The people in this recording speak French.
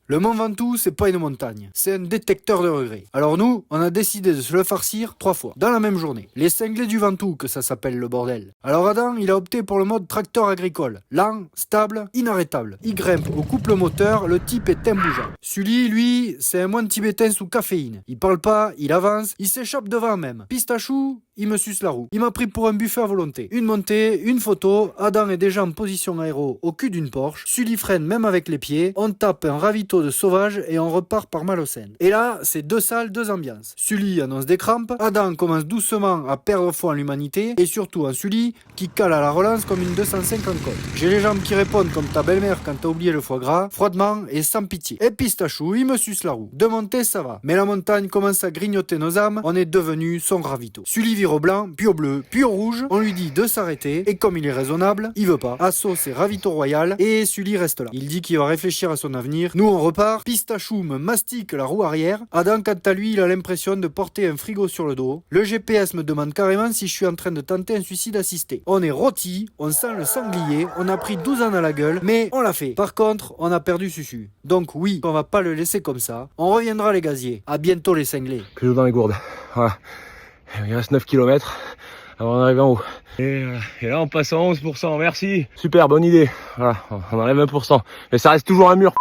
Le Mont Ventoux, c'est pas une montagne, c'est un détecteur de regrets. Alors nous, on a décidé de se le farcir 3 fois, dans la même journée. Les cinglés du Ventoux, que ça s'appelle le bordel. Alors Adam, il a opté pour le mode tracteur agricole. Lent, stable, inarrêtable. Il grimpe au couple moteur, le type est imbougeant. Sully, lui, c'est un moine tibétain sous caféine. Il parle pas, il avance, il s'échappe devant même. Pistachou, il me suce la roue. Il m'a pris pour un buffet à volonté. Une montée, une photo, Adam est déjà en position aéro au cul d'une Porsche. Sully freine même avec les pieds, on tape un ravito de sauvage et on repart par Malocène. Et là, c'est 2 salles, 2 ambiances. Sully annonce des crampes, Adam commence doucement à perdre foi en l'humanité, et surtout en Sully, qui cale à la relance comme une 205 en côte. J'ai les jambes qui répondent comme ta belle-mère quand t'as oublié le foie gras, froidement et sans pitié. Et Pistachou, il me suce la roue. De montée, ça va. Mais la montagne commence à grignoter nos âmes, on est devenu son ravito. Sully vire au blanc, puis au bleu, puis au rouge, on lui dit de s'arrêter, et comme il est raisonnable, il veut pas. Asso, c'est ravito royal, et Sully reste là. Il dit qu'il va réfléchir à son avenir. Nous, on repart. Pistachou me mastique la roue arrière. Adam, quant à lui, il a l'impression de porter un frigo sur le dos. Le GPS me demande carrément si je suis en train de tenter un suicide assisté. On est rôti, on sent le sanglier, on a pris 12 ans à la gueule, mais on l'a fait. Par contre, on a perdu Susu. Donc oui, on va pas le laisser comme ça. On reviendra les gaziers. À bientôt les cinglés. Que dans les gourdes. Voilà. Il reste 9 km avant d'arriver en haut. Et là, on passe à 11%. Merci. Super, bonne idée. Voilà, on enlève 1%. Mais ça reste toujours un mur.